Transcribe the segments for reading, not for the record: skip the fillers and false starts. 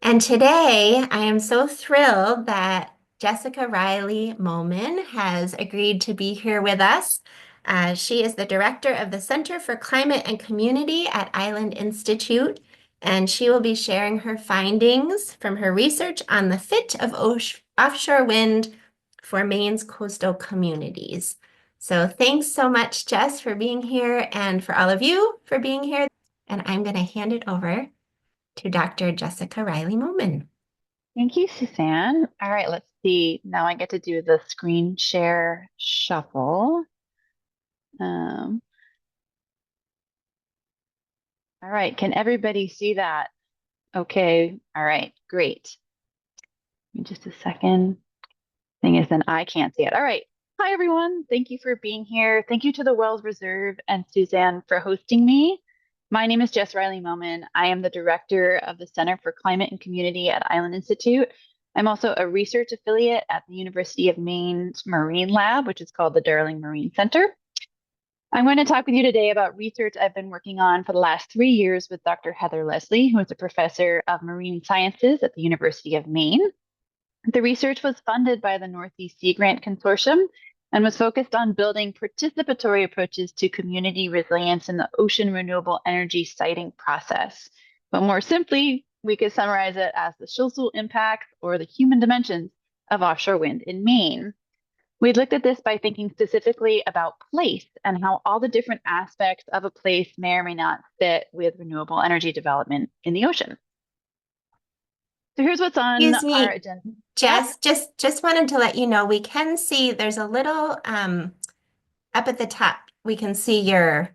And today I am so thrilled that Jessica Reilly-Moman has agreed to be here with us. She is the director of the Center for Climate and Community at Island Institute, and she will be sharing her findings from her research on the fit of offshore wind for Maine's coastal communities. So thanks so much, Jess, for being here and for all of you for being here. And I'm going to hand it over to Dr. Jessica Reilly-Moman. Thank you, Suzanne. All right, let's see. Now I get to do the screen share shuffle. Um, all right, can everybody see that? Okay, all right, great. Give me just a second. Thing is, then I can't see it. All right. Hi, everyone. Thank you for being here. Thank you to the Wells Reserve and Suzanne for hosting me. My name is Jess Reilly-Moman. I am the director of the Center for Climate and Community at Island Institute. I'm also a research affiliate at the University of Maine's Marine Lab, which is called the Darling Marine Center. I'm going to talk with you today about research I've been working on for the last 3 years with Dr. Heather Leslie, who is a professor of marine sciences at the University of Maine. The research was funded by the Northeast Sea Grant Consortium and was focused on building participatory approaches to community resilience in the ocean renewable energy siting process. But more simply, we could summarize it as the social impacts or the human dimensions of offshore wind in Maine. We looked at this by thinking specifically about place and how all the different aspects of a place may or may not fit with renewable energy development in the ocean. So here's what's on Excuse our me, agenda. Yeah. Jess, just wanted to let you know we can see there's a little up at the top, we can see your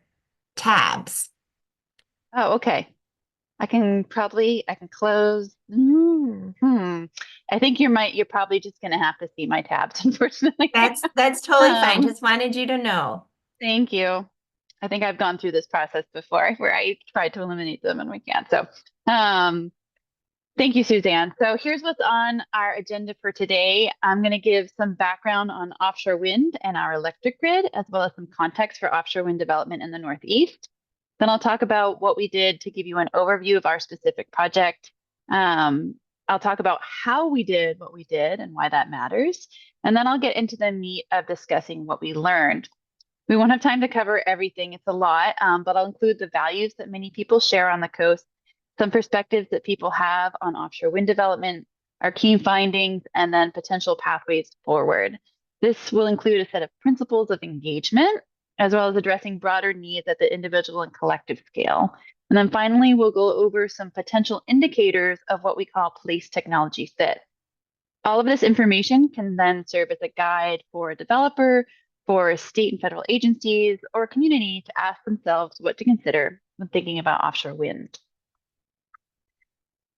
tabs. Oh, okay. I can close. I think you're probably just gonna have to see my tabs, unfortunately. That's totally fine. Um, Just wanted you to know. Thank you. I think I've gone through this process before where I tried to eliminate them and we can't. So, um, thank you, Suzanne. So here's what's on our agenda for today. I'm going to give some background on offshore wind and our electric grid, as well as some context for offshore wind development in the Northeast. Then I'll talk about what we did to give you an overview of our specific project. Um, I'll talk about how we did what we did and why that matters. And then I'll get into the meat of discussing what we learned. We won't have time to cover everything, it's a lot, but I'll include the values that many people share on the coast, some perspectives that people have on offshore wind development, our key findings, and then potential pathways forward. This will include a set of principles of engagement, as well as addressing broader needs at the individual and collective scale. And then finally, we'll go over some potential indicators of what we call place technology fit. All of this information can then serve as a guide for a developer, for state and federal agencies, or a community to ask themselves what to consider when thinking about offshore wind.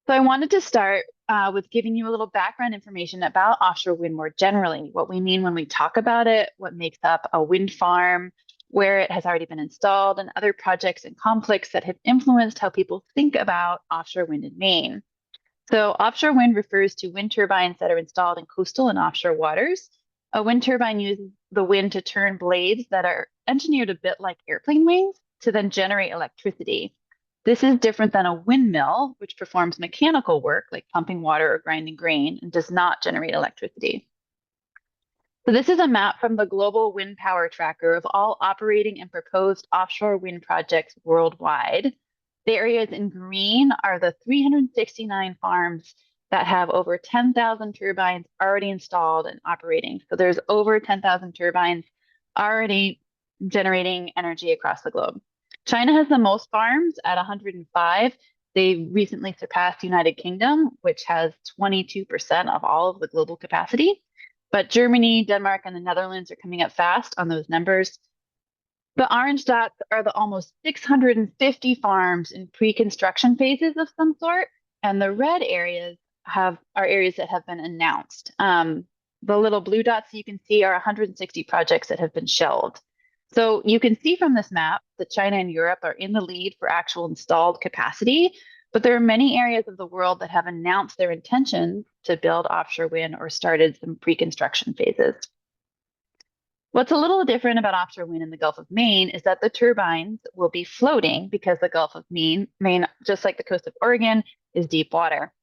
So I wanted to start with giving you a little background information about offshore wind more generally, what we mean when we talk about it, what makes up a wind farm, where it has already been installed, and other projects and conflicts that have influenced how people think about offshore wind in Maine. So offshore wind refers to wind turbines that are installed in coastal and offshore waters. A wind turbine uses the wind to turn blades that are engineered a bit like airplane wings to then generate electricity. This is different than a windmill, which performs mechanical work like pumping water or grinding grain and does not generate electricity. So this is a map from the Global Wind Power Tracker of all operating and proposed offshore wind projects worldwide. The areas in green are the 369 farms that have over 10,000 turbines already installed and operating. So there's over 10,000 turbines already generating energy across the globe. China has the most farms at 105. They recently surpassed the United Kingdom, which has 22% of all of the global capacity. But Germany, Denmark, and the Netherlands are coming up fast on those numbers. The orange dots are the almost 650 farms in pre-construction phases of some sort, and the red areas are areas that have been announced. The little blue dots you can see are 160 projects that have been shelved. So you can see from this map that China and Europe are in the lead for actual installed capacity, but there are many areas of the world that have announced their intentions to build offshore wind or started some pre-construction phases. What's a little different about offshore wind in the Gulf of Maine is that the turbines will be floating because the Gulf of Maine, just like the coast of Oregon, is deep water.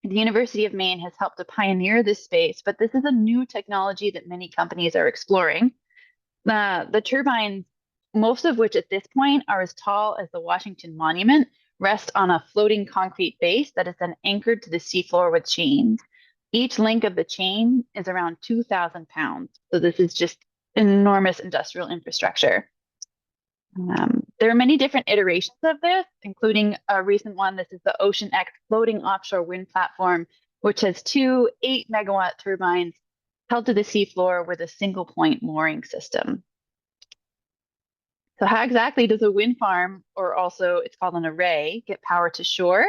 The University of Maine has helped to pioneer this space, but this is a new technology that many companies are exploring. The turbines, most of which at this point are as tall as the Washington Monument, rest on a floating concrete base that is then anchored to the seafloor with chains. Each link of the chain is around 2,000 pounds. So this is just enormous industrial infrastructure. There are many different iterations of this, including a recent one. This is the Ocean X floating offshore wind platform, which has two 8 megawatt turbines held to the seafloor with a single point mooring system. So how exactly does a wind farm, or also it's called an array, get power to shore?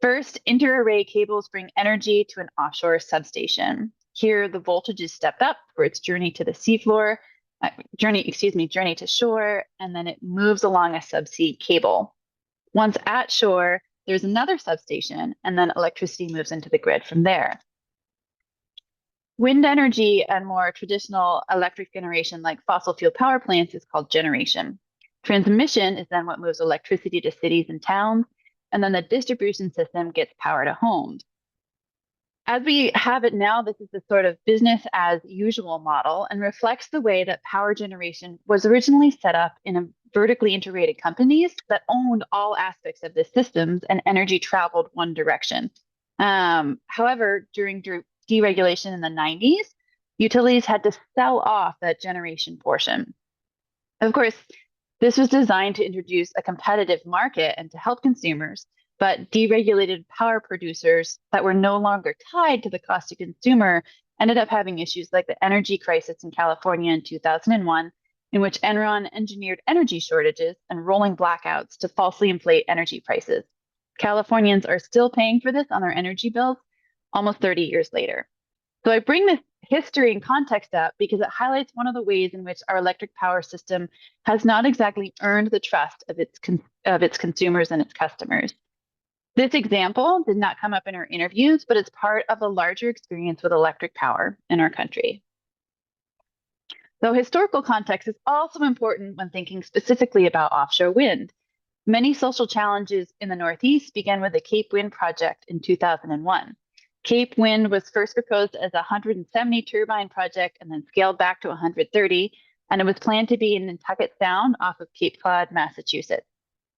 First, inter-array cables bring energy to an offshore substation. Here, the voltage is stepped up for its journey to the seafloor, journey to shore, and then it moves along a subsea cable. Once at shore, there's another substation, and then electricity moves into the grid from there. Wind energy and more traditional electric generation like fossil fuel power plants is called generation. Transmission is then what moves electricity to cities and towns, and then the distribution system gets power to homes. As we have it now, this is the sort of business as usual model and reflects the way that power generation was originally set up in a vertically integrated companies that owned all aspects of the systems and energy traveled one direction. However, during deregulation in the 90s, utilities had to sell off that generation portion. Of course, this was designed to introduce a competitive market and to help consumers, but deregulated power producers that were no longer tied to the cost to consumer ended up having issues like the energy crisis in California in 2001, in which Enron engineered energy shortages and rolling blackouts to falsely inflate energy prices. Californians are still paying for this on their energy bills almost 30 years later. So I bring this history and context up because it highlights one of the ways in which our electric power system has not exactly earned the trust of its consumers and its customers. This example did not come up in our interviews, but it's part of a larger experience with electric power in our country. So historical context is also important when thinking specifically about offshore wind. Many social challenges in the Northeast began with the Cape Wind project in 2001. Cape Wind was first proposed as a 170 turbine project and then scaled back to 130, and it was planned to be in Nantucket Sound off of Cape Cod, Massachusetts.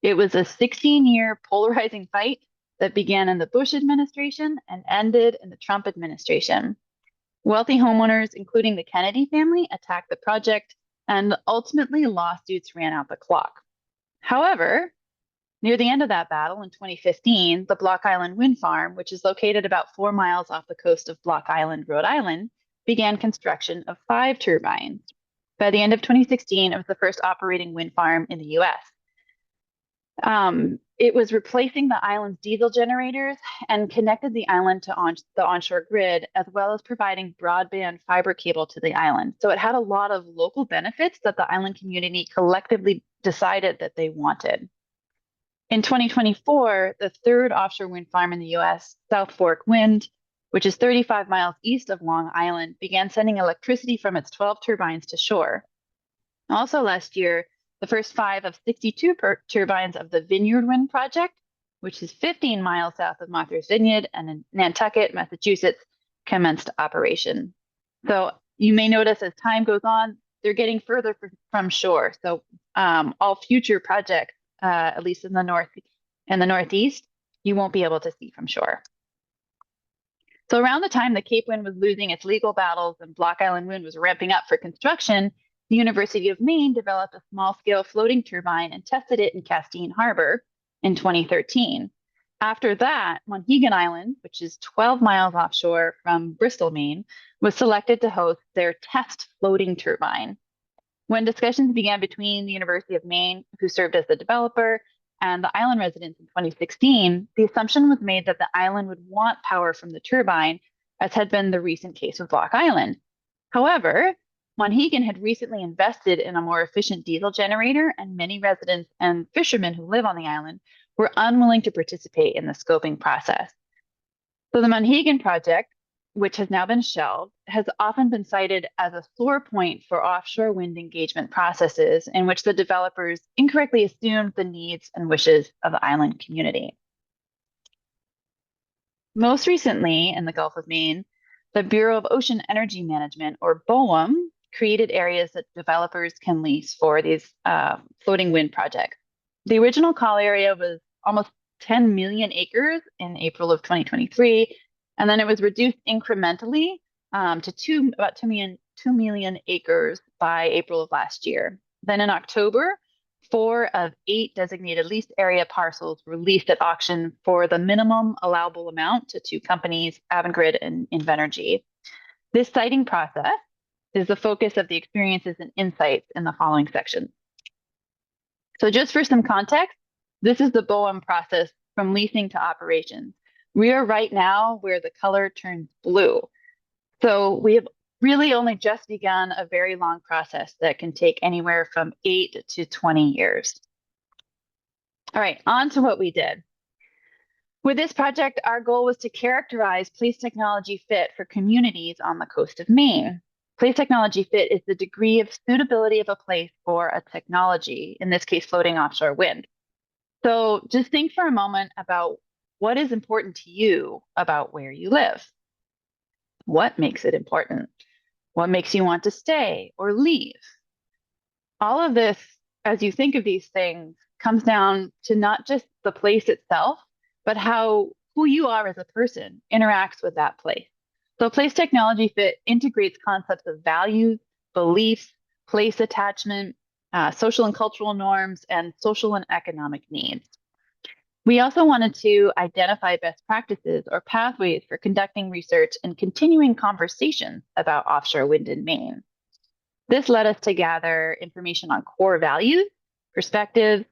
It was a 16-year polarizing fight that began in the Bush administration and ended in the Trump administration. Wealthy homeowners, including the Kennedy family, attacked the project, and ultimately lawsuits ran out the clock. However, near the end of that battle in 2015, the Block Island Wind Farm, which is located about 4 miles off the coast of Block Island, Rhode Island, began construction of 5 turbines. By the end of 2016, it was the first operating wind farm in the US. It was replacing the island's diesel generators and connected the island to the onshore grid, as well as providing broadband fiber cable to the island. So it had a lot of local benefits that the island community collectively decided that they wanted. In 2024, the third offshore wind farm in the US, South Fork Wind, which is 35 miles east of Long Island, began sending electricity from its 12 turbines to shore. Also last year, the first 5 of 62 turbines of the Vineyard Wind project, which is 15 miles south of Martha's Vineyard and in Nantucket, Massachusetts, commenced operation. So you may notice as time goes on, they're getting further from shore. So all future projects, at least in the Northeast, you won't be able to see from shore. So around the time the Cape Wind was losing its legal battles and Block Island Wind was ramping up for construction, the University of Maine developed a small-scale floating turbine and tested it in Castine Harbor in 2013. After that, Monhegan Island, which is 12 miles offshore from Bristol, Maine, was selected to host their test floating turbine. When discussions began between the University of Maine, who served as the developer, and the island residents in 2016, the assumption was made that the island would want power from the turbine, as had been the recent case with Block Island. However, Monhegan had recently invested in a more efficient diesel generator, and many residents and fishermen who live on the island were unwilling to participate in the scoping process. So the Monhegan project, which has now been shelved, has often been cited as a sore point for offshore wind engagement processes in which the developers incorrectly assumed the needs and wishes of the island community. Most recently, in the Gulf of Maine, the Bureau of Ocean Energy Management, or BOEM, created areas that developers can lease for these floating wind projects. The original call area was almost 10 million acres in April of 2023, and then it was reduced incrementally to about 2 million acres by April of last year. Then in October, 4 of 8 designated leased area parcels were leased at auction for the minimum allowable amount to two companies, Avangrid and Invenergy. This siting process is the focus of the experiences and insights in the following section. So just for some context, this is the BOEM process from leasing to operations. We are right now where the color turns blue. So we have really only just begun a very long process that can take anywhere from 8 to 20 years. All right, on to what we did. With this project, our goal was to characterize place technology fit for communities on the coast of Maine. Place technology fit is the degree of suitability of a place for a technology, in this case, floating offshore wind. So just think for a moment about what is important to you about where you live. What makes it important? What makes you want to stay or leave? All of this, as you think of these things, comes down to not just the place itself, but how who you are as a person interacts with that place. So place technology fit integrates concepts of values, beliefs, place attachment, social and cultural norms, and social and economic needs. We also wanted to identify best practices or pathways for conducting research and continuing conversations about offshore wind in Maine. This led us to gather information on core values, perspectives,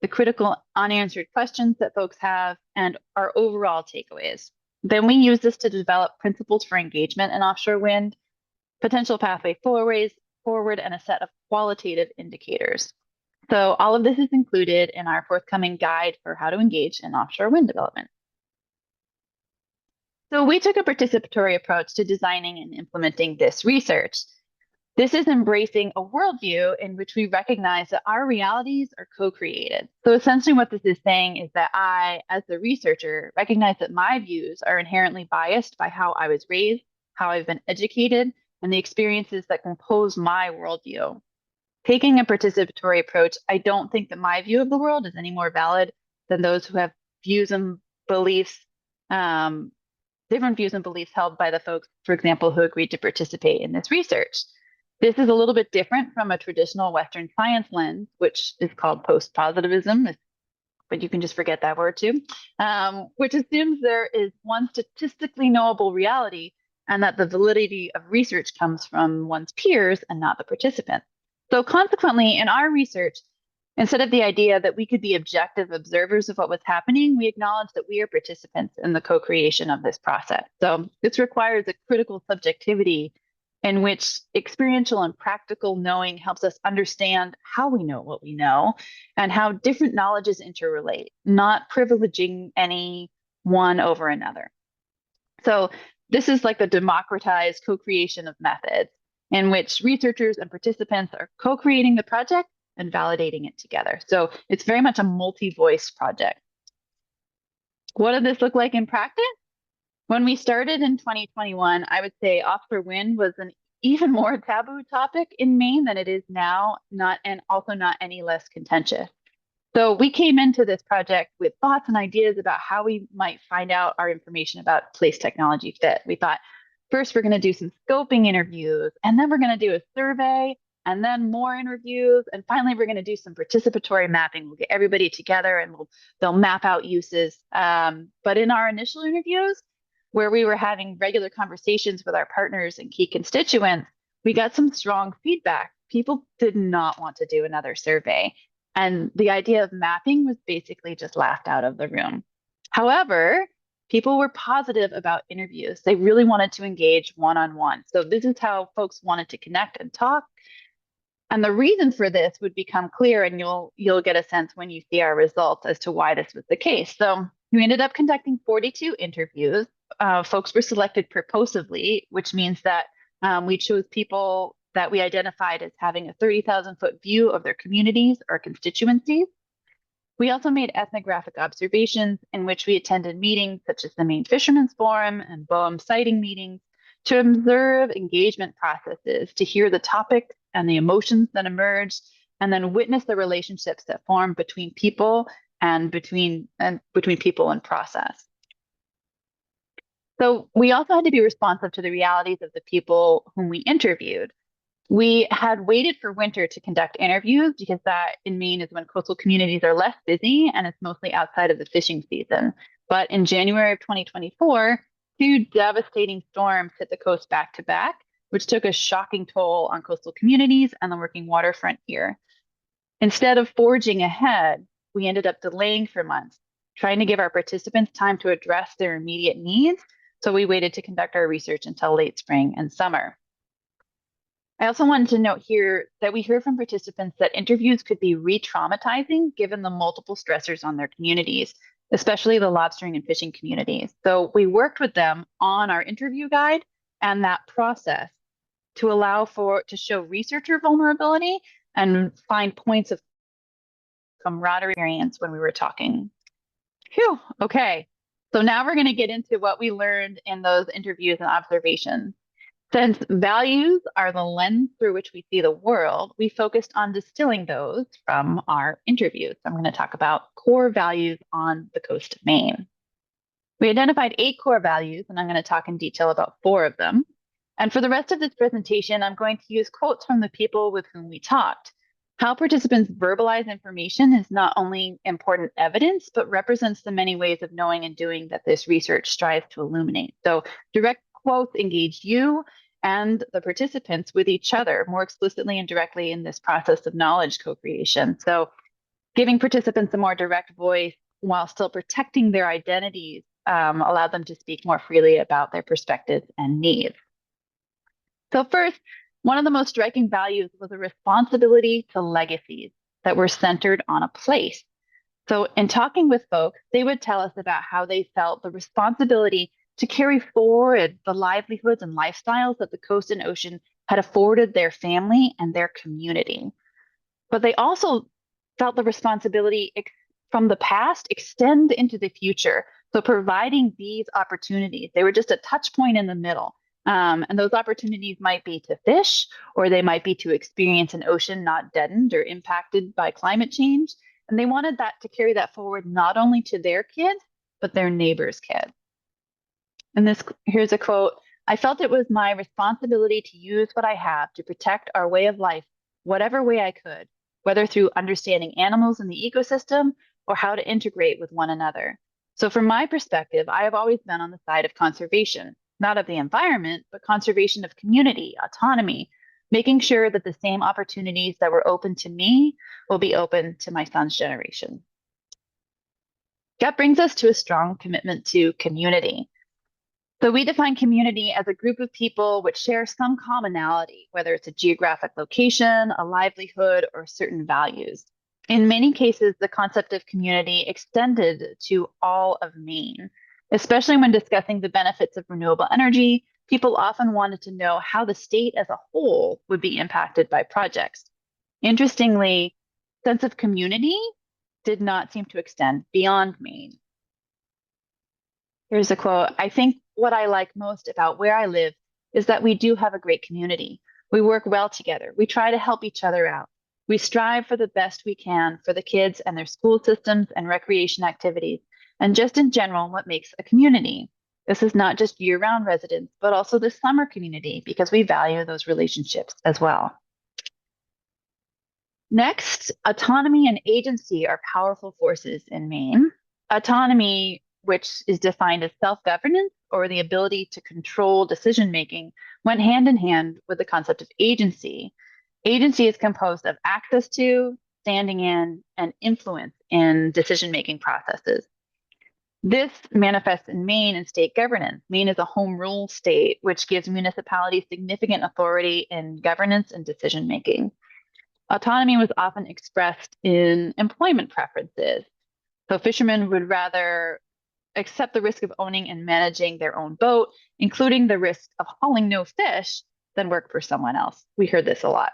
the critical unanswered questions that folks have, and our overall takeaways. Then we use this to develop principles for engagement in offshore wind, potential pathway forward, and a set of qualitative indicators. So all of this is included in our forthcoming guide for how to engage in offshore wind development. So we took a participatory approach to designing and implementing this research. This is embracing a worldview in which we recognize that our realities are co-created. So essentially what this is saying is that I, as the researcher, recognize that my views are inherently biased by how I was raised, how I've been educated, and the experiences that compose my worldview. Taking a participatory approach, I don't think that my view of the world is any more valid than those who have views and beliefs, different views and beliefs held by the folks, for example, who agreed to participate in this research. This is a little bit different from a traditional Western science lens, which is called post-positivism, but you can just forget that word too, which assumes there is one statistically knowable reality and that the validity of research comes from one's peers and not the participants. So consequently, in our research, instead of the idea that we could be objective observers of what was happening, we acknowledge that we are participants in the co-creation of this process. So this requires a critical subjectivity in which experiential and practical knowing helps us understand how we know what we know and how different knowledges interrelate, not privileging any one over another. So this is like the democratized co-creation of methods in which researchers and participants are co-creating the project and validating it together. So it's very much a multi-voice project. What did this look like in practice? When we started in 2021, I would say offshore wind was an even more taboo topic in Maine than it is now, and also not any less contentious. So we came into this project with thoughts and ideas about how we might find out our information about place technology fit. We thought, first we're going to do some scoping interviews, and then we're going to do a survey, and then more interviews, and finally we're going to do some participatory mapping. We'll get everybody together and they'll map out uses. But in our initial interviews, where we were having regular conversations with our partners and key constituents, we got some strong feedback. People did not want to do another survey. And the idea of mapping was basically just laughed out of the room. However, people were positive about interviews. They really wanted to engage one-on-one. So this is how folks wanted to connect and talk. And the reason for this would become clear, and you'll get a sense when you see our results as to why this was the case. So we ended up conducting 42 interviews. Folks were selected purposively, which means that we chose people that we identified as having a 30,000-foot view of their communities or constituencies. We also made ethnographic observations in which we attended meetings such as the Maine Fishermen's Forum and BOEM sighting meetings to observe engagement processes, to hear the topics and the emotions that emerged, and then witness the relationships that form between people and between people and process. So we also had to be responsive to the realities of the people whom we interviewed. We had waited for winter to conduct interviews because that in Maine is when coastal communities are less busy and it's mostly outside of the fishing season. But in January of 2024, two devastating storms hit the coast back to back, which took a shocking toll on coastal communities and the working waterfront here. Instead of forging ahead, we ended up delaying for months, trying to give our participants time to address their immediate needs. So we waited to conduct our research until late spring and summer. I also wanted to note here that we heard from participants that interviews could be re-traumatizing given the multiple stressors on their communities, especially the lobstering and fishing communities. So we worked with them on our interview guide and that process to to show researcher vulnerability and find points of camaraderie experience when we were talking. Phew, okay. So now we're going to get into what we learned in those interviews and observations. Since values are the lens through which we see the world, we focused on distilling those from our interviews. I'm going to talk about core values on the coast of Maine. We identified 8 core values, and I'm going to talk in detail about 4 of them. And for the rest of this presentation, I'm going to use quotes from the people with whom we talked. How participants verbalize information is not only important evidence, but represents the many ways of knowing and doing that this research strives to illuminate. So direct quotes engage you and the participants with each other more explicitly and directly in this process of knowledge co-creation. So giving participants a more direct voice while still protecting their identities allowed them to speak more freely about their perspectives and needs. So first, one of the most striking values was a responsibility to legacies that were centered on a place. So in talking with folks, they would tell us about how they felt the responsibility to carry forward the livelihoods and lifestyles that the coast and ocean had afforded their family and their community. But they also felt the responsibility from the past extend into the future. So providing these opportunities, they were just a touch point in the middle. And those opportunities might be to fish, or they might be to experience an ocean not deadened or impacted by climate change. And they wanted that to carry that forward not only to their kids, but their neighbors' kids. And here's a quote. I felt it was my responsibility to use what I have to protect our way of life, whatever way I could, whether through understanding animals in the ecosystem or how to integrate with one another. So from my perspective, I have always been on the side of conservation, not of the environment, but conservation of community, autonomy, making sure that the same opportunities that were open to me will be open to my son's generation. That brings us to a strong commitment to community. So we define community as a group of people which share some commonality, whether it's a geographic location, a livelihood, or certain values. In many cases, the concept of community extended to all of Maine, especially when discussing the benefits of renewable energy. People often wanted to know how the state as a whole would be impacted by projects. Interestingly, sense of community did not seem to extend beyond Maine. Here's a quote. I think what I like most about where I live is that we do have a great community. We work well together. We try to help each other out. We strive for the best we can for the kids and their school systems and recreation activities, and just in general, what makes a community. This is not just year-round residents, but also the summer community because we value those relationships as well. Next, autonomy and agency are powerful forces in Maine. Autonomy, which is defined as self-governance or the ability to control decision-making, went hand in hand with the concept of agency. Agency is composed of access to, standing in, and influence in decision-making processes. This manifests in Maine and state governance. Maine is a home rule state, which gives municipalities significant authority in governance and decision-making. Autonomy was often expressed in employment preferences. So fishermen would rather accept the risk of owning and managing their own boat, including the risk of hauling no fish, than work for someone else. We heard this a lot.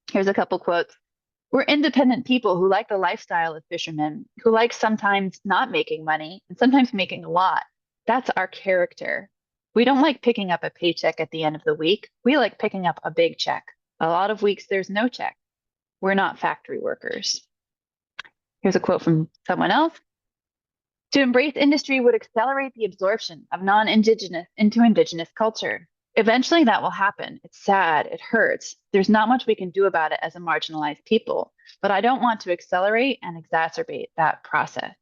Here's a couple quotes. We're independent people who like the lifestyle of fishermen, who like sometimes not making money and sometimes making a lot. That's our character. We don't like picking up a paycheck at the end of the week. We like picking up a big check. A lot of weeks there's no check. We're not factory workers. Here's a quote from someone else. To embrace industry would accelerate the absorption of non-Indigenous into Indigenous culture. Eventually, that will happen. It's sad. It hurts. There's not much we can do about it as a marginalized people, but I don't want to accelerate and exacerbate that process.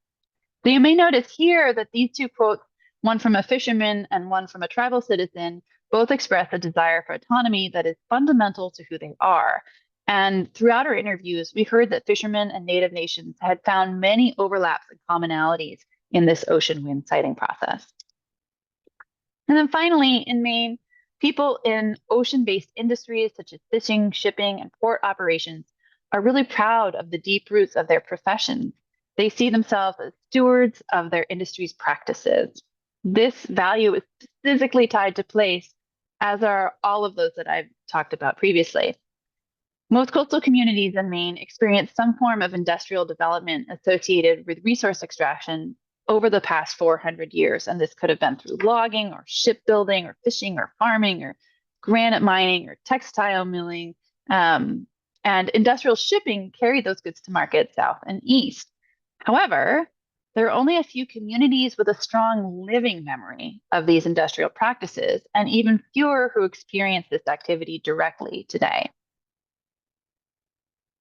So you may notice here that these two quotes, one from a fisherman and one from a tribal citizen, both express a desire for autonomy that is fundamental to who they are. And throughout our interviews, we heard that fishermen and Native nations had found many overlaps and commonalities in this ocean wind siting process. And then finally, in Maine, people in ocean-based industries such as fishing, shipping, and port operations are really proud of the deep roots of their professions. They see themselves as stewards of their industry's practices. This value is physically tied to place, as are all of those that I've talked about previously. Most coastal communities in Maine experience some form of industrial development associated with resource extraction over the past 400 years. And this could have been through logging or shipbuilding or fishing or farming or granite mining or textile milling. And industrial shipping carried those goods to market south and east. However, there are only a few communities with a strong living memory of these industrial practices, and even fewer who experience this activity directly today.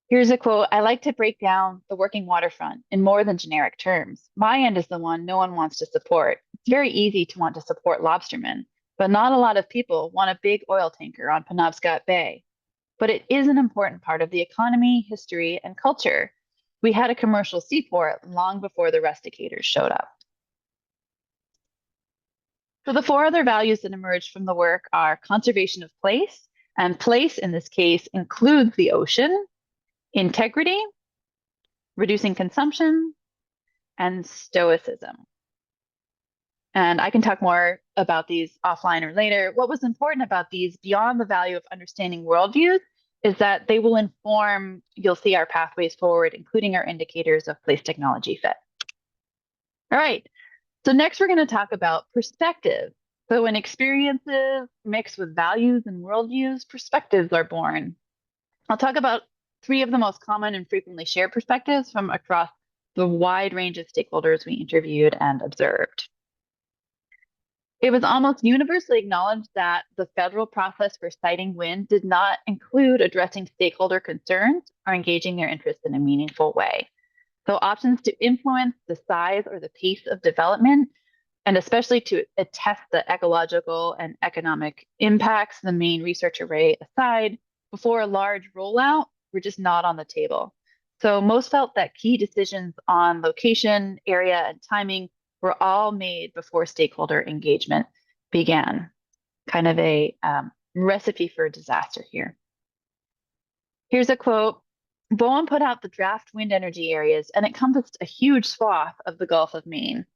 Here's a quote. I like to break down the working waterfront in more than generic terms. My end is the one no one wants to support. It's very easy to want to support lobstermen, but not a lot of people want a big oil tanker on Penobscot Bay. But it is an important part of the economy, history, and culture. We had a commercial seaport long before the rusticators showed up. So the four other values that emerged from the work are conservation of place, and place in this case includes the ocean, integrity, reducing consumption, and stoicism. And I can talk more about these offline or later. What was important about these, beyond the value of understanding worldviews, is that they will inform, you'll see, our pathways forward, including our indicators of place technology fit. All right, so next we're going to talk about perspective. So when experiences mix with values and worldviews, perspectives are born. I'll talk about three of the most common and frequently shared perspectives from across the wide range of stakeholders we interviewed and observed. It was almost universally acknowledged that the federal process for siting wind did not include addressing stakeholder concerns or engaging their interests in a meaningful way. So options to influence the size or the pace of development, and especially to attest the ecological and economic impacts, the main research array aside, before a large rollout, were just not on the table. So most felt that key decisions on location, area, and timing were all made before stakeholder engagement began. Kind of a recipe for disaster here. Here's a quote. Bowen put out the draft wind energy areas and encompassed a huge swath of the Gulf of Maine.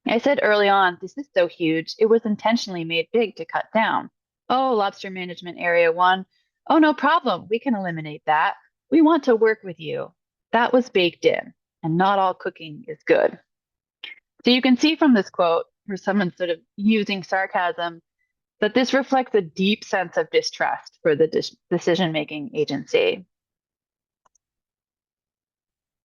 I said early on, this is so huge, it was intentionally made big to cut down. Oh, lobster management area 1. Oh, no problem, we can eliminate that. We want to work with you. That was baked in, and not all cooking is good. So you can see from this quote, where someone's sort of using sarcasm, that this reflects a deep sense of distrust for the decision-making agency.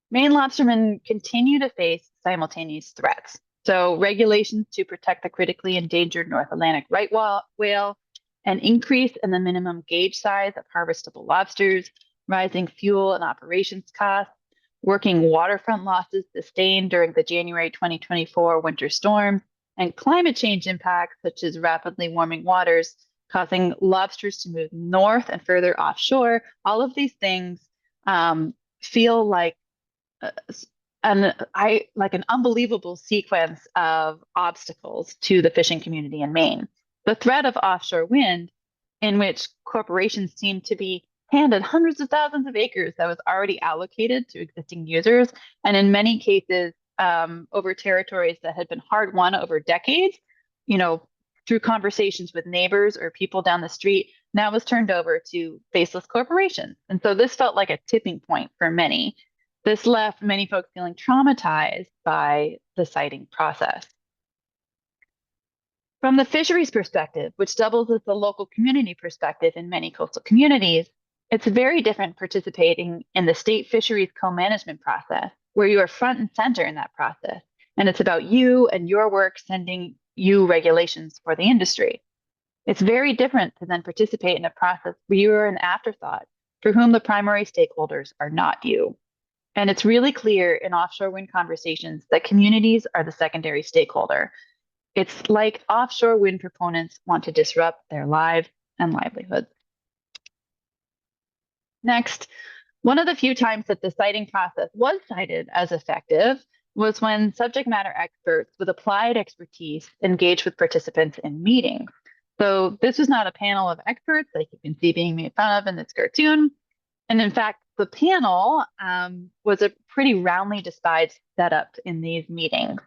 Maine lobstermen continue to face simultaneous threats. So regulations to protect the critically endangered North Atlantic right whale, an increase in the minimum gauge size of harvestable lobsters, rising fuel and operations costs, working waterfront losses sustained during the January 2024 winter storm, and climate change impacts such as rapidly warming waters causing lobsters to move north and further offshore. All of these things feel like an unbelievable sequence of obstacles to the fishing community in Maine. The threat of offshore wind, in which corporations seem to be handed hundreds of thousands of acres that was already allocated to existing users, and in many cases over territories that had been hard won over decades, through conversations with neighbors or people down the street, now was turned over to faceless corporations. And so this felt like a tipping point for many. This left many folks feeling traumatized by the siting process. From the fisheries perspective, which doubles as the local community perspective in many coastal communities, it's very different participating in the state fisheries co-management process, where you are front and center in that process. And it's about you and your work sending you regulations for the industry. It's very different to then participate in a process where you are an afterthought for whom the primary stakeholders are not you. And it's really clear in offshore wind conversations that communities are the secondary stakeholder. It's like offshore wind proponents want to disrupt their lives and livelihoods. Next, one of the few times that the siting process was cited as effective was when subject matter experts with applied expertise engaged with participants in meetings. So this was not a panel of experts like you can see being made fun of in this cartoon. And in fact, the panel was a pretty roundly despised setup in these meetings.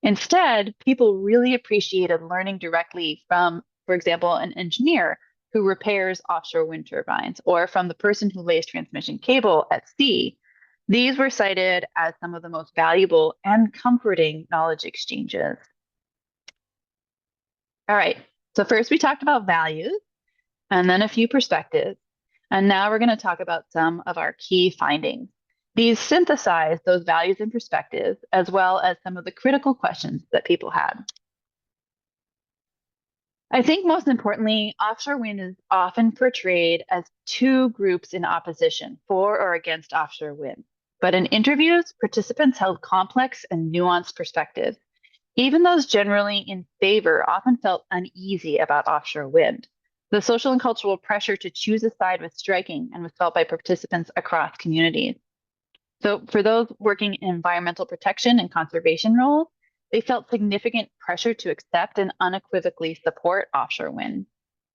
Instead, people really appreciated learning directly from, for example, an engineer who repairs offshore wind turbines or from the person who lays transmission cable at sea. These were cited as some of the most valuable and comforting knowledge exchanges. All right, so first we talked about values and then a few perspectives. And now we're going to talk about some of our key findings. These synthesize those values and perspectives, as well as some of the critical questions that people had. I think most importantly, offshore wind is often portrayed as two groups in opposition, for or against offshore wind. But in interviews, participants held complex and nuanced perspectives. Even those generally in favor often felt uneasy about offshore wind. The social and cultural pressure to choose a side was striking and was felt by participants across communities. So for those working in environmental protection and conservation roles, they felt significant pressure to accept and unequivocally support offshore wind.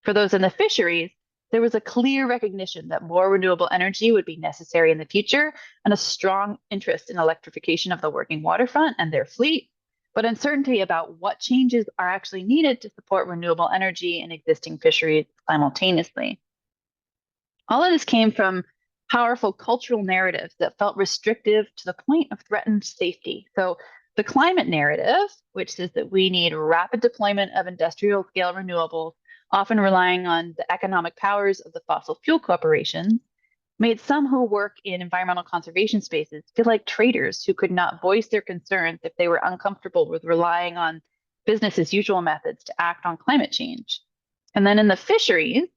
For those in the fisheries, there was a clear recognition that more renewable energy would be necessary in the future and a strong interest in electrification of the working waterfront and their fleet, but uncertainty about what changes are actually needed to support renewable energy in existing fisheries simultaneously. All of this came from powerful cultural narratives that felt restrictive to the point of threatened safety. So the climate narrative, which says that we need rapid deployment of industrial scale renewables, often relying on the economic powers of the fossil fuel corporations, made some who work in environmental conservation spaces feel like traitors who could not voice their concerns if they were uncomfortable with relying on business as usual methods to act on climate change. And then in the fisheries,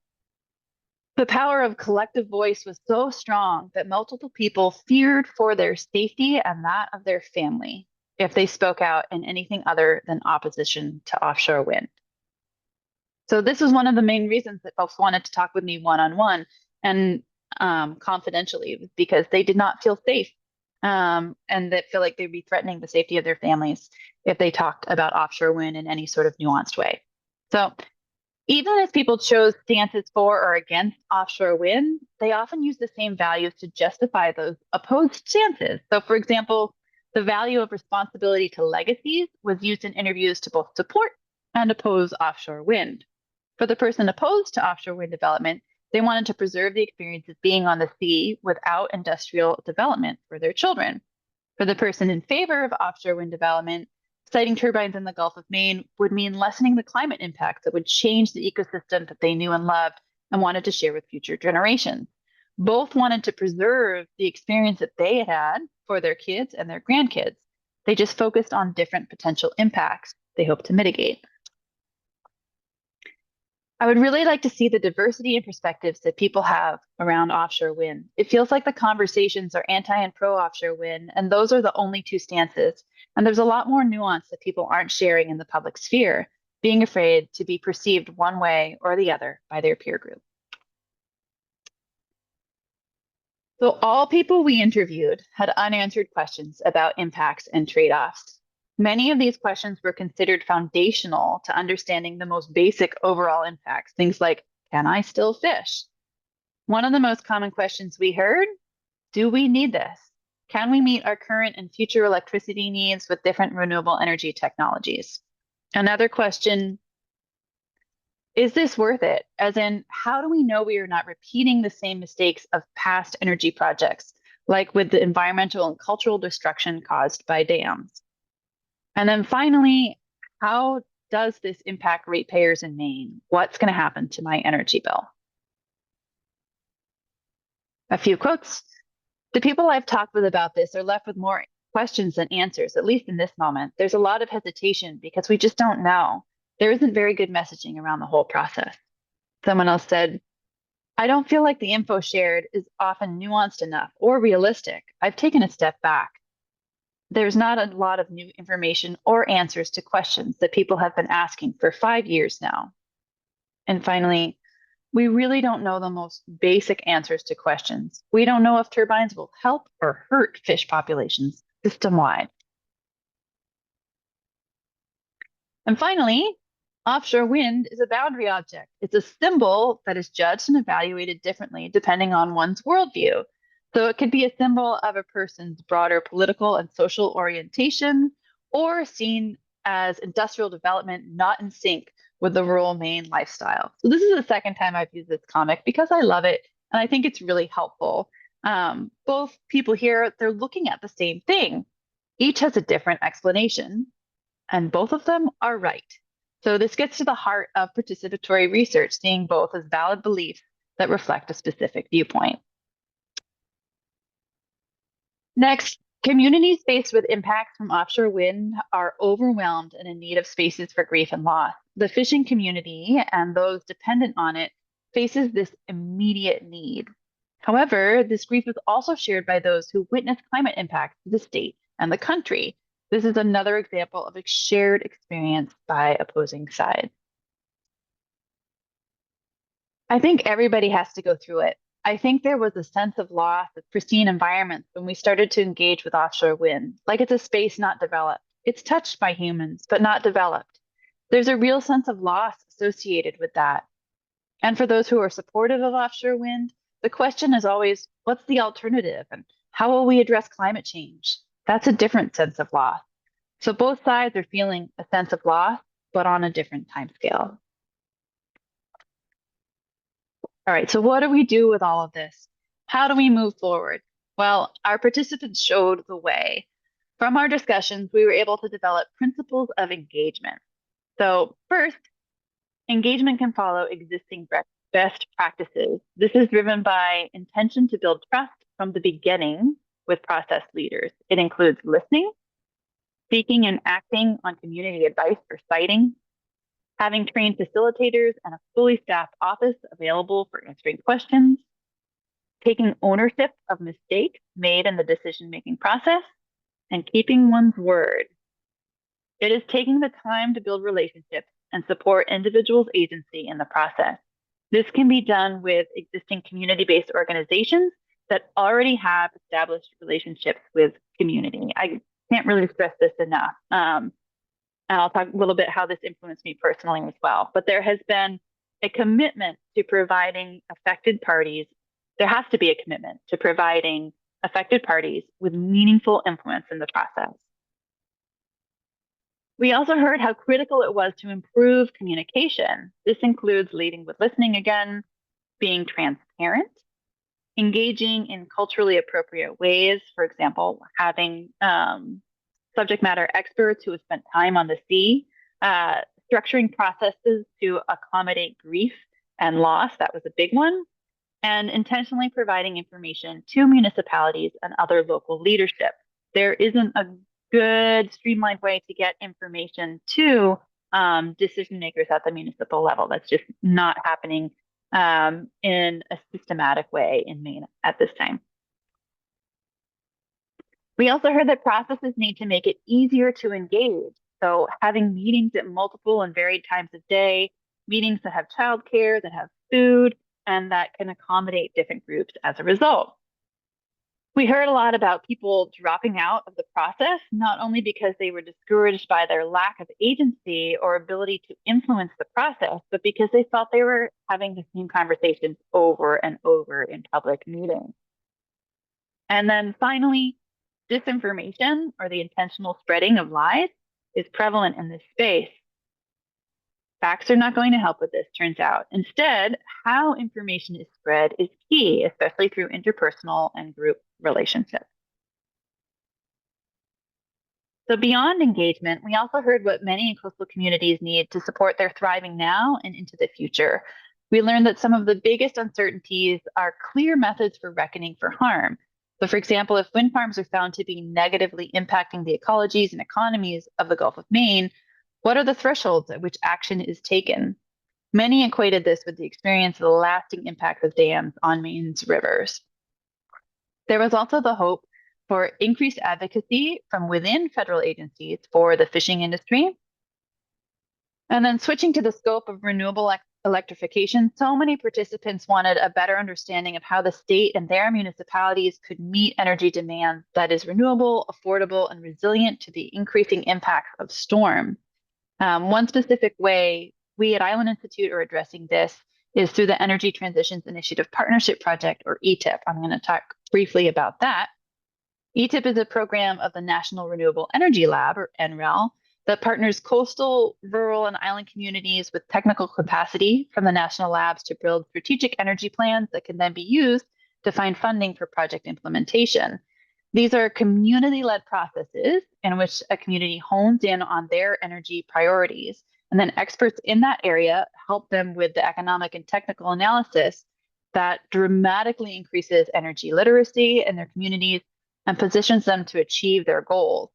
the power of collective voice was so strong that multiple people feared for their safety and that of their family if they spoke out in anything other than opposition to offshore wind. So this was one of the main reasons that folks wanted to talk with me one-on-one and confidentially, because they did not feel safe and that feel like they'd be threatening the safety of their families if they talked about offshore wind in any sort of nuanced way. So even as people chose stances for or against offshore wind, they often use the same values to justify those opposed stances. So, for example, the value of responsibility to legacies was used in interviews to both support and oppose offshore wind. For the person opposed to offshore wind development, they wanted to preserve the experience of being on the sea without industrial development for their children. For the person in favor of offshore wind development, siting turbines in the Gulf of Maine would mean lessening the climate impacts that would change the ecosystem that they knew and loved and wanted to share with future generations. Both wanted to preserve the experience that they had had for their kids and their grandkids. They just focused on different potential impacts they hope to mitigate. I would really like to see the diversity and perspectives that people have around offshore wind. It feels like the conversations are anti and pro offshore wind, and those are the only two stances. And there's a lot more nuance that people aren't sharing in the public sphere, being afraid to be perceived one way or the other by their peer group. So all people we interviewed had unanswered questions about impacts and trade-offs. Many of these questions were considered foundational to understanding the most basic overall impacts, things like, can I still fish? One of the most common questions we heard, do we need this? Can we meet our current and future electricity needs with different renewable energy technologies? Another question Is this worth it? As in, how do we know we are not repeating the same mistakes of past energy projects, like with the environmental and cultural destruction caused by dams? And then finally, how does this impact ratepayers in Maine? What's going to happen to my energy bill? A few quotes. The people I've talked with about this are left with more questions than answers, at least in this moment. There's a lot of hesitation because we just don't know. There isn't very good messaging around the whole process. Someone else said, I don't feel like the info shared is often nuanced enough or realistic. I've taken a step back. There's not a lot of new information or answers to questions that people have been asking for 5 years now. And finally, we really don't know the most basic answers to questions. We don't know if turbines will help or hurt fish populations system wide. And finally, offshore wind is a boundary object. It's a symbol that is judged and evaluated differently depending on one's worldview. So it could be a symbol of a person's broader political and social orientation, or seen as industrial development not in sync with the rural Maine lifestyle. So this is the second time I've used this comic because I love it and I think it's really helpful. Both people here, they're looking at the same thing. Each has a different explanation, and both of them are right. So this gets to the heart of participatory research, seeing both as valid beliefs that reflect a specific viewpoint. Next, communities faced with impacts from offshore wind are overwhelmed and in need of spaces for grief and loss. The fishing community and those dependent on it faces this immediate need. However, this grief is also shared by those who witness climate impacts to the state and the country. This is another example of a shared experience by opposing sides. I think everybody has to go through it. I think there was a sense of loss of pristine environments when we started to engage with offshore wind, like it's a space not developed. It's touched by humans, but not developed. There's a real sense of loss associated with that. And for those who are supportive of offshore wind, the question is always, what's the alternative and how will we address climate change? That's a different sense of loss. So both sides are feeling a sense of loss, but on a different timescale. All right, so what do we do with all of this? How do we move forward? Well, our participants showed the way. From our discussions, we were able to develop principles of engagement. So, first, engagement can follow existing best practices. This is driven by intention to build trust from the beginning with process leaders. It includes listening, seeking and acting on community advice for siting, having trained facilitators and a fully staffed office available for answering questions, taking ownership of mistakes made in the decision-making process, and keeping one's word. It is taking the time to build relationships and support individuals' agency in the process. This can be done with existing community-based organizations that already have established relationships with community. I can't really stress this enough. And I'll talk a little bit how this influenced me personally as well. But there has been a commitment to providing affected parties. There has to be a commitment to providing affected parties with meaningful influence in the process. We also heard how critical it was to improve communication. This includes leading with listening again, being transparent, engaging in culturally appropriate ways. For example, having subject matter experts who have spent time on the sea, structuring processes to accommodate grief and loss. That was a big one. And intentionally providing information to municipalities and other local leadership. There isn't a good streamlined way to get information to decision makers at the municipal level. That's just not happening in a systematic way in Maine at this time. We also heard that processes need to make it easier to engage. So having meetings at multiple and varied times of day, meetings that have childcare, that have food, and that can accommodate different groups as a result. We heard a lot about people dropping out of the process, not only because they were discouraged by their lack of agency or ability to influence the process, but because they felt they were having the same conversations over and over in public meetings. And then finally, disinformation or the intentional spreading of lies is prevalent in this space. Facts are not going to help with this, turns out. Instead, how information is spread is key, especially through interpersonal and group relationships. So, beyond engagement, we also heard what many coastal communities need to support their thriving now and into the future. We learned that some of the biggest uncertainties are clear methods for reckoning for harm. So, for example, if wind farms are found to be negatively impacting the ecologies and economies of the Gulf of Maine, what are the thresholds at which action is taken? Many equated this with the experience of the lasting impact of dams on Maine's rivers. There was also the hope for increased advocacy from within federal agencies for the fishing industry. And then switching to the scope of renewable electrification, so many participants wanted a better understanding of how the state and their municipalities could meet energy demand that is renewable, affordable, and resilient to the increasing impacts of storm. One specific way we at Island Institute are addressing this is through the Energy Transitions Initiative Partnership Project, or ETIP. I'm going to talk briefly about that. ETIP is a program of the National Renewable Energy Lab, or NREL, that partners coastal, rural, and island communities with technical capacity from the national labs to build strategic energy plans that can then be used to find funding for project implementation. These are community-led processes in which a community hones in on their energy priorities, and then experts in that area help them with the economic and technical analysis that dramatically increases energy literacy in their communities and positions them to achieve their goals.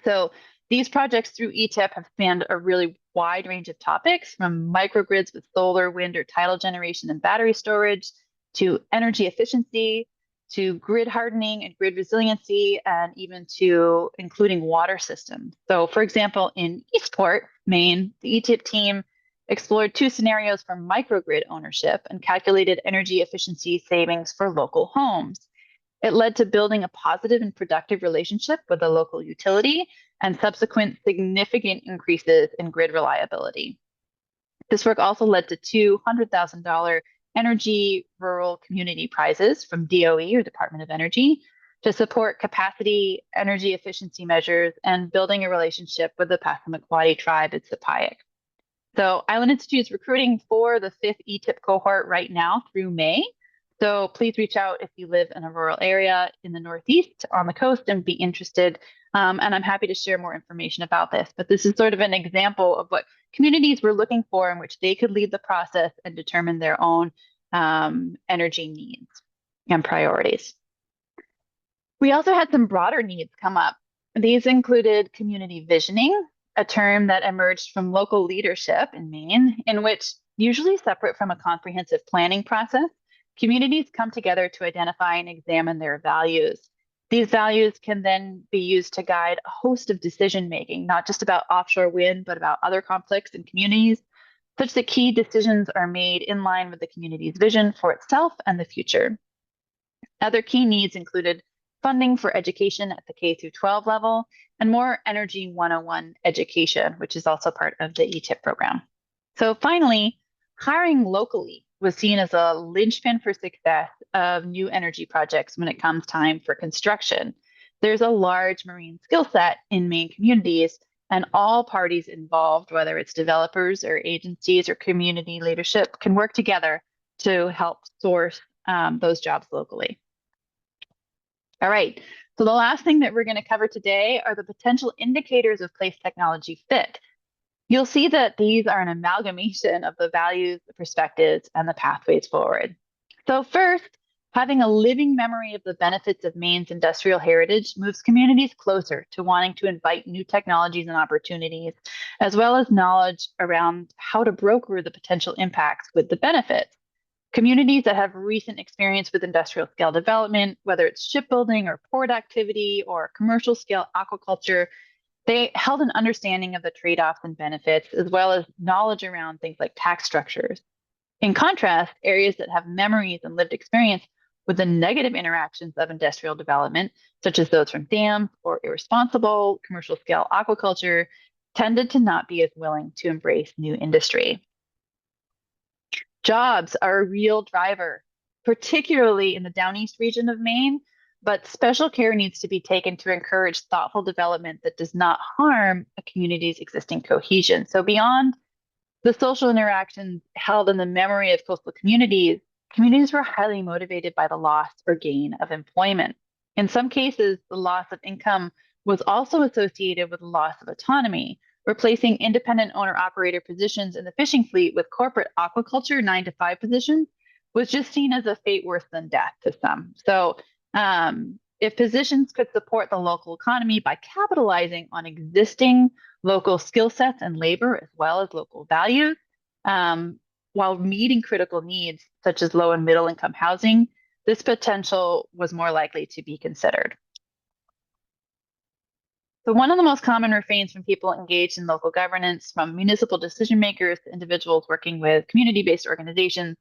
So these projects through ETIP have spanned a really wide range of topics, from microgrids with solar, wind, or tidal generation and battery storage, to energy efficiency, to grid hardening and grid resiliency, and even to including water systems. So for example, in Eastport, Maine, the ETIP team explored 2 scenarios for microgrid ownership and calculated energy efficiency savings for local homes. It led to building a positive and productive relationship with the local utility and subsequent significant increases in grid reliability. This work also led to $200,000 energy rural community prizes from DOE, or Department of Energy, to support capacity, energy efficiency measures, and building a relationship with the Passamaquoddy tribe at Sapayak. So Island Institute is recruiting for the 5th ETIP cohort right now through May. So please reach out if you live in a rural area in the Northeast on the coast and be interested. And I'm happy to share more information about this. But this is sort of an example of what communities were looking for in which they could lead the process and determine their own energy needs and priorities. We also had some broader needs come up. These included community visioning, a term that emerged from local leadership in Maine, in which, usually separate from a comprehensive planning process, communities come together to identify and examine their values. These values can then be used to guide a host of decision making, not just about offshore wind, but about other conflicts in communities, such that key decisions are made in line with the community's vision for itself and the future. Other key needs included funding for education at the K through 12 level and more Energy 101 education, which is also part of the ETIP program. So finally, hiring locally was seen as a linchpin for success of new energy projects when it comes time for construction. There's a large marine skill set in Maine communities, and all parties involved, whether it's developers or agencies or community leadership, can work together to help source those jobs locally. All right, so the last thing that we're going to cover today are the potential indicators of place technology fit. You'll see that these are an amalgamation of the values, the perspectives, and the pathways forward. So first, having a living memory of the benefits of Maine's industrial heritage moves communities closer to wanting to invite new technologies and opportunities, as well as knowledge around how to broker the potential impacts with the benefits. Communities that have recent experience with industrial scale development, whether it's shipbuilding or port activity or commercial scale aquaculture, they held an understanding of the trade-offs and benefits, as well as knowledge around things like tax structures. In contrast, areas that have memories and lived experience with the negative interactions of industrial development, such as those from dams or irresponsible commercial scale aquaculture, tended to not be as willing to embrace new industry. Jobs are a real driver, particularly in the Downeast region of Maine, but special care needs to be taken to encourage thoughtful development that does not harm a community's existing cohesion. So beyond The social interactions held in the memory of coastal communities were highly motivated by the loss or gain of employment. In some cases, the loss of income was also associated with the loss of autonomy, replacing independent owner operator positions in the fishing fleet with corporate aquaculture 9 to 5 positions was just seen as a fate worse than death to some. So, if positions could support the local economy by capitalizing on existing local skill sets and labor, as well as local values, um, while meeting critical needs such as low and middle income housing, this potential was more likely to be considered. So one of the most common refrains from people engaged in local governance, from municipal decision makers to individuals working with community-based organizations,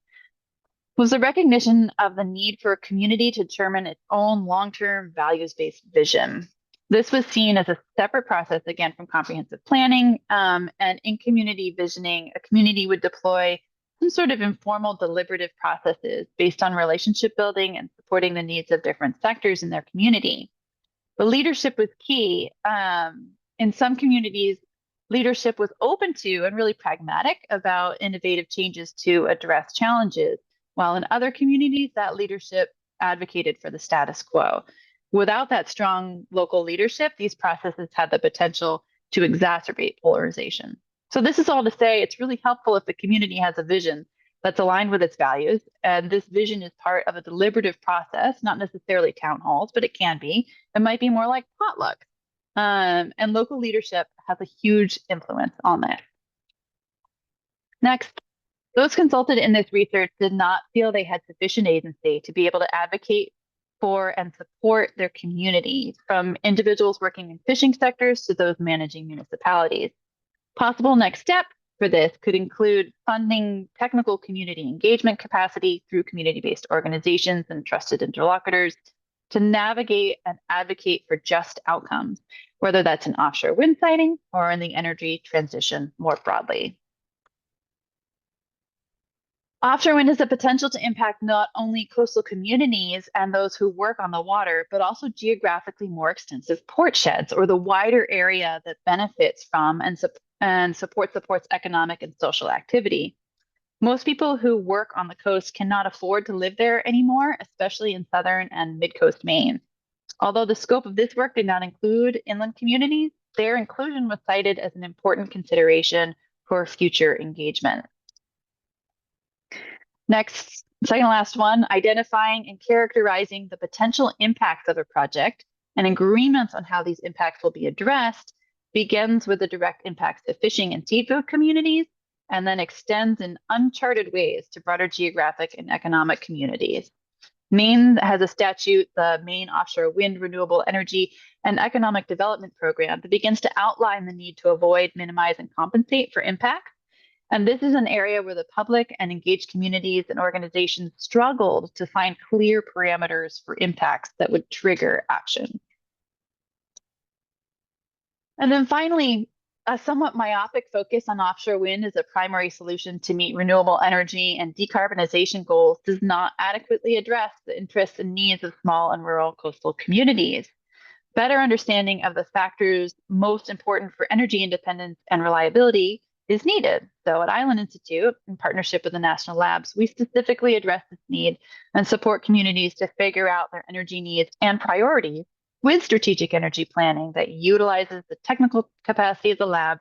was the recognition of the need for a community to determine its own long-term values-based vision. This was seen as a separate process, again, from comprehensive planning. And in community visioning, a community would deploy some sort of informal deliberative processes based on relationship building and supporting the needs of different sectors in their community. The leadership was key. In some communities, leadership was open to and really pragmatic about innovative changes to address challenges, while in other communities, that leadership advocated for the status quo. Without that strong local leadership, these processes had the potential to exacerbate polarization. So, this is all to say it's really helpful if the community has a vision that's aligned with its values. And this vision is part of a deliberative process, not necessarily town halls, but it can be. It might be more like potluck. And local leadership has a huge influence on this. Next, those consulted in this research did not feel they had sufficient agency to be able to advocate for and support their community, from individuals working in fishing sectors to those managing municipalities. Possible next steps for this could include funding technical community engagement capacity through community-based organizations and trusted interlocutors to navigate and advocate for just outcomes, whether that's in offshore wind siting or in the energy transition more broadly. Offshore wind has the potential to impact not only coastal communities and those who work on the water, but also geographically more extensive port sheds, or the wider area that benefits from and supports economic and social activity. Most people who work on the coast cannot afford to live there anymore, especially in southern and mid-coast Maine. Although the scope of this work did not include inland communities, their inclusion was cited as an important consideration for future engagement. Next, second to last one, identifying and characterizing the potential impacts of a project and agreements on how these impacts will be addressed begins with the direct impacts to fishing and seafood communities, and then extends in uncharted ways to broader geographic and economic communities. Maine has a statute, the Maine Offshore Wind Renewable Energy and Economic Development Program, that begins to outline the need to avoid, minimize, and compensate for impacts. And this is an area where the public and engaged communities and organizations struggled to find clear parameters for impacts that would trigger action. And then finally, a somewhat myopic focus on offshore wind as a primary solution to meet renewable energy and decarbonization goals does not adequately address the interests and needs of small and rural coastal communities. Better understanding of the factors most important for energy independence and reliability is needed. So at Island Institute, in partnership with the national labs, we specifically address this need and support communities to figure out their energy needs and priorities with strategic energy planning that utilizes the technical capacity of the lab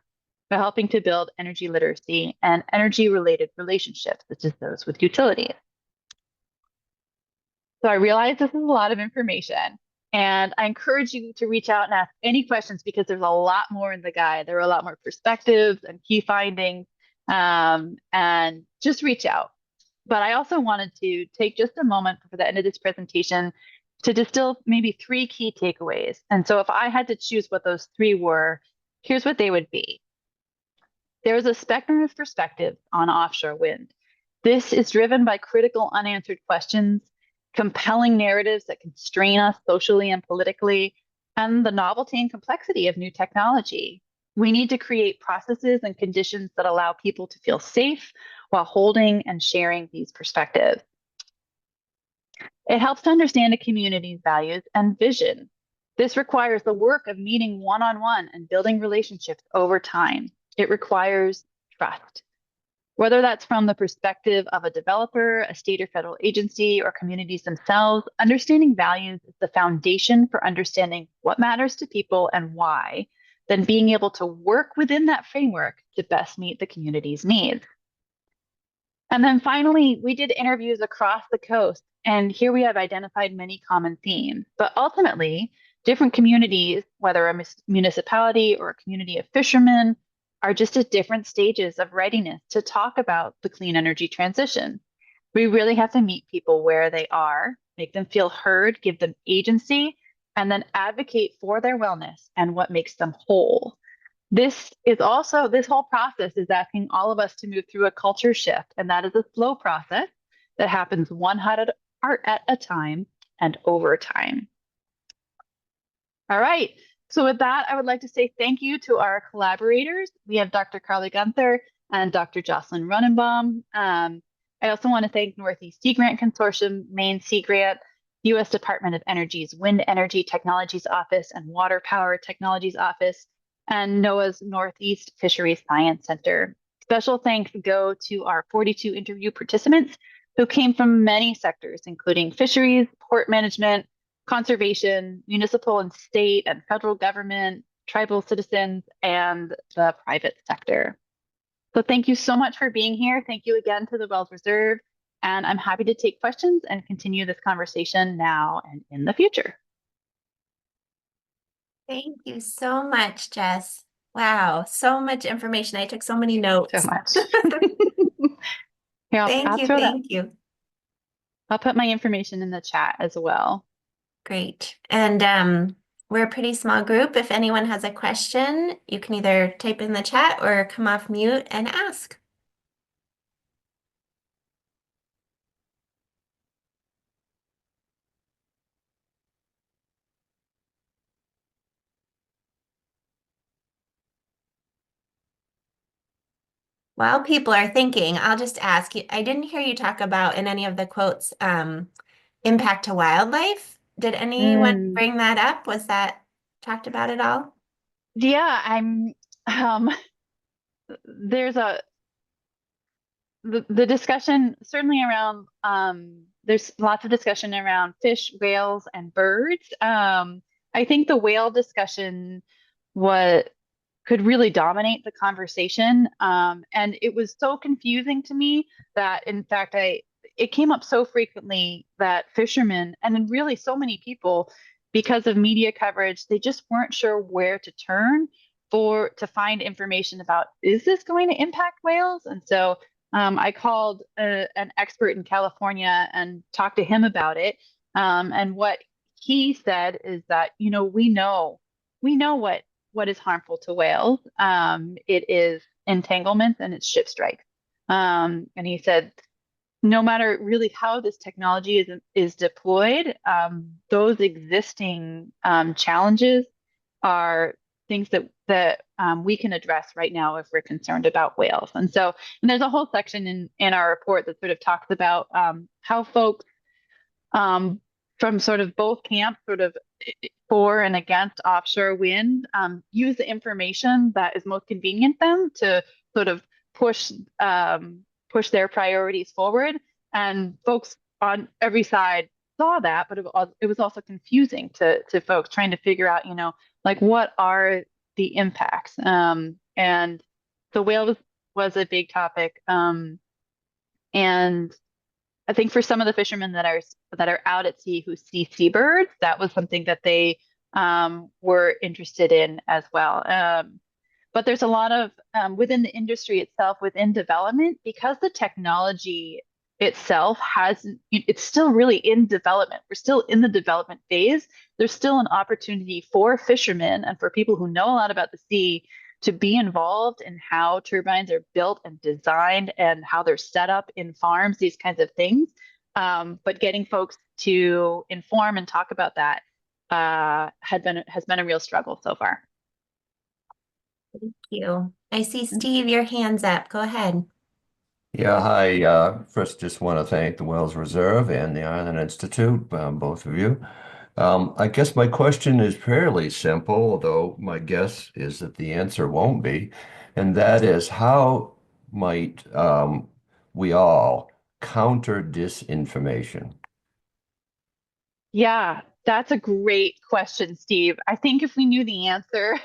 by helping to build energy literacy and energy-related relationships, such as those with utilities. So I realize this is a lot of information, and I encourage you to reach out and ask any questions, because there's a lot more in the guide. There are a lot more perspectives and key findings, and just reach out. But I also wanted to take just a moment for the end of this presentation to distill maybe 3 key takeaways. And so if I had to choose what those 3 were, here's what they would be. There is a spectrum of perspectives on offshore wind. This is driven by critical unanswered questions, compelling narratives that constrain us socially and politically, and the novelty and complexity of new technology. We need to create processes and conditions that allow people to feel safe while holding and sharing these perspectives. It helps to understand a community's values and vision. This requires the work of meeting one-on-one and building relationships over time. It requires trust. Whether that's from the perspective of a developer, a state or federal agency, or communities themselves, understanding values is the foundation for understanding what matters to people and why, then being able to work within that framework to best meet the community's needs. And then finally, we did interviews across the coast, and here we have identified many common themes. But ultimately, different communities, whether a municipality or a community of fishermen, are just at different stages of readiness to talk about the clean energy transition. We really have to meet people where they are, make them feel heard, give them agency, and then advocate for their wellness and what makes them whole. This whole process is asking all of us to move through a culture shift, and that is a slow process that happens one heart at a time and over time. All right. So with that, I would like to say thank you to our collaborators. We have Dr. Carly Gunther and Dr. Jocelyn Runenbaum. I also want to thank Northeast Sea Grant Consortium, Maine Sea Grant, U.S. Department of Energy's Wind Energy Technologies Office and Water Power Technologies Office, and NOAA's Northeast Fisheries Science Center. Special thanks go to our 42 interview participants who came from many sectors, including fisheries, port management, conservation, municipal and state and federal government, tribal citizens, and the private sector. So thank you so much for being here. Thank you again to the Wells Reserve, and I'm happy to take questions and continue this conversation now and in the future. Thank you so much, Jess. Wow, so much information. I took so many notes. So much. Here, Thank I'll you, throw that. thank you. I'll put my information in the chat as well. Great. And we're a pretty small group. If anyone has a question, you can either type in the chat or come off mute and ask. While people are thinking, I'll just ask you, I didn't hear you talk about in any of the quotes, impact to wildlife. Did anyone bring that up? Was that talked about at all? Yeah, there's the discussion certainly around there's lots of discussion around fish, whales, and birds. I think the whale discussion what could really dominate the conversation. And it was so confusing to me that in fact it came up so frequently that fishermen and then really so many people, because of media coverage, they just weren't sure where to turn to find information about, is this going to impact whales? And so I called an expert in California and talked to him about it. And what he said is that, we know what is harmful to whales. It is entanglements and it's ship strikes. And he said, no matter really how this technology is deployed, those existing challenges are things that we can address right now if we're concerned about whales. And there's a whole section in our report that sort of talks about how folks from sort of both camps, sort of for and against offshore wind, use the information that is most convenient them to sort of push their priorities forward. And folks on every side saw that, but it was also confusing to folks trying to figure out, like what are the impacts. And the whale was a big topic. And I think for some of the fishermen that are out at sea who see seabirds, that was something that they were interested in as well. But there's a lot of within the industry itself, within development, because the technology itself it's still really in development. We're still in the development phase. There's still an opportunity for fishermen and for people who know a lot about the sea to be involved in how turbines are built and designed and how they're set up in farms, these kinds of things. But getting folks to inform and talk about that has been a real struggle so far. Thank you. I see Steve, your hand's up. Go ahead. Yeah, hi. First, just want to thank the Wells Reserve and the Island Institute, both of you. I guess my question is fairly simple, although my guess is that the answer won't be, and that is how might we all counter disinformation? Yeah, that's a great question, Steve. I think if we knew the answer,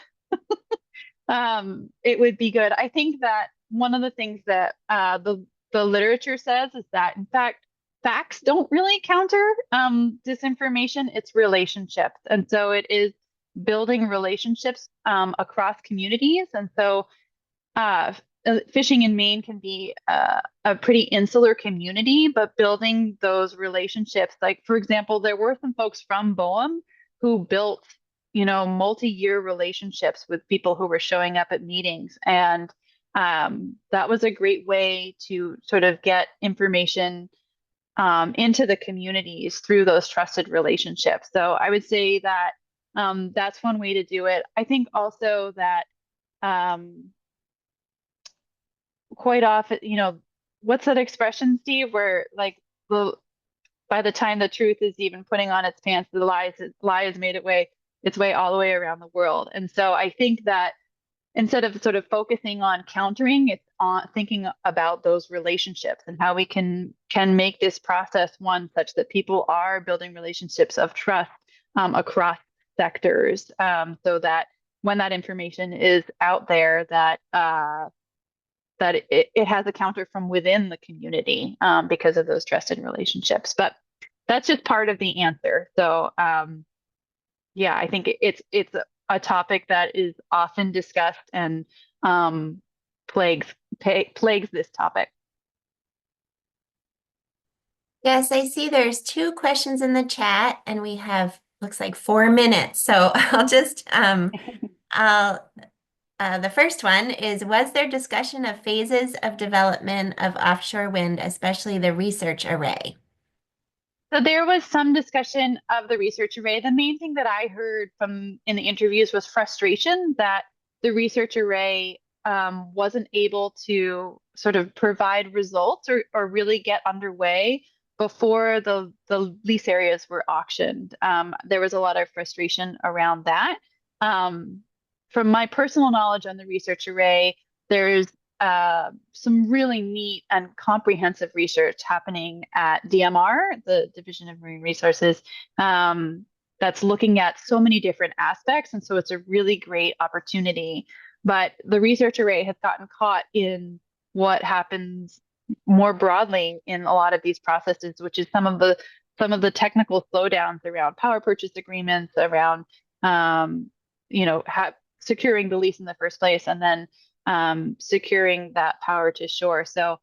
it would be good. I think that one of the things that the literature says is that, in fact, facts don't really counter disinformation. It's relationships, and so it is building relationships across communities. And so, fishing in Maine can be a pretty insular community, but building those relationships, like for example, there were some folks from Boehm who built, multi-year relationships with people who were showing up at meetings, and that was a great way to sort of get information into the communities through those trusted relationships. So I would say that that's one way to do it. I think also that. Um, Quite often, what's that expression, Steve, where like the by the time the truth is even putting on its pants, the lie has made its way all the way around the world. And so I think that instead of sort of focusing on countering, it's on thinking about those relationships and how we can make this process one such that people are building relationships of trust across sectors, so that when that information is out there, that it has a counter from within the community because of those trusted relationships. But that's just part of the answer. So yeah, I think it's a topic that is often discussed and plagues plagues this topic. Yes, I see there's two questions in the chat and we have, looks like 4 minutes. So I'll the first one is, was there discussion of phases of development of offshore wind, especially the research array? So there was some discussion of the research array. The main thing that I heard from in the interviews was frustration that the research array wasn't able to sort of provide results or really get underway before the lease areas were auctioned. There was a lot of frustration around that. Um, from my personal knowledge on the research array, there's some really neat and comprehensive research happening at DMR, the Division of Marine Resources, that's looking at so many different aspects. And so it's a really great opportunity. But the research array has gotten caught in what happens more broadly in a lot of these processes, which is some of the technical slowdowns around power purchase agreements, around securing the lease in the first place, and then securing that power to shore. So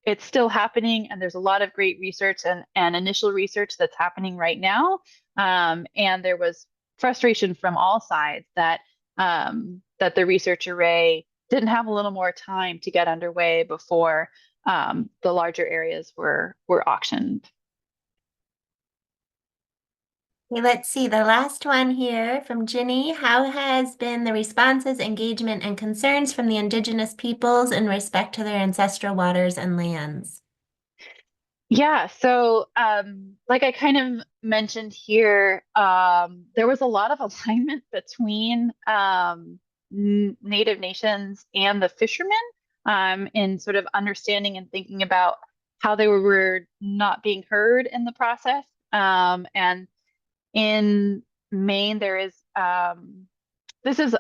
it's still happening, and there's a lot of great research and initial research that's happening right now. And there was frustration from all sides that the research array didn't have a little more time to get underway before the larger areas were auctioned. Okay, let's see the last one here from Ginny. How has been the responses, engagement, and concerns from the Indigenous peoples in respect to their ancestral waters and lands? Yeah, so like I kind of mentioned here, there was a lot of alignment between Native nations and the fishermen in sort of understanding and thinking about how they were not being heard in the process. And in Maine, there is this is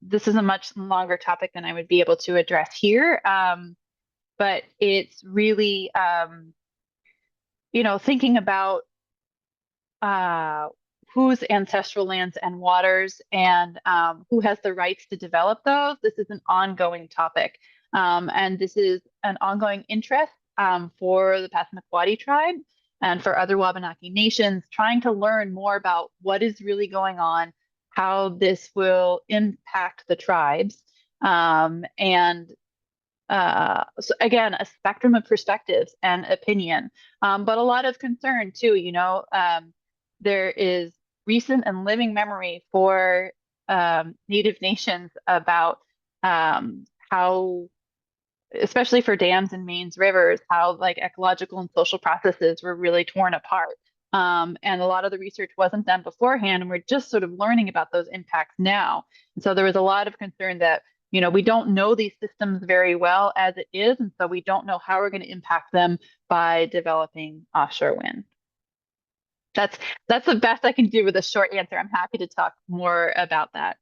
this is a much longer topic than I would be able to address here, but it's really thinking about uh, whose ancestral lands and waters and who has the rights to develop those. This is an ongoing topic, and this is an ongoing interest for the Passamaquoddy tribe and for other Wabanaki nations, trying to learn more about what is really going on, how this will impact the tribes, and so again, a spectrum of perspectives and opinion, but a lot of concern too. There is recent and living memory for Native nations about how, especially for dams and mains rivers, how like ecological and social processes were really torn apart. And a lot of the research wasn't done beforehand, and we're just sort of learning about those impacts now. And so there was a lot of concern that we don't know these systems very well as it is, and so we don't know how we're going to impact them by developing offshore wind. That's the best I can do with a short answer. I'm happy to talk more about that.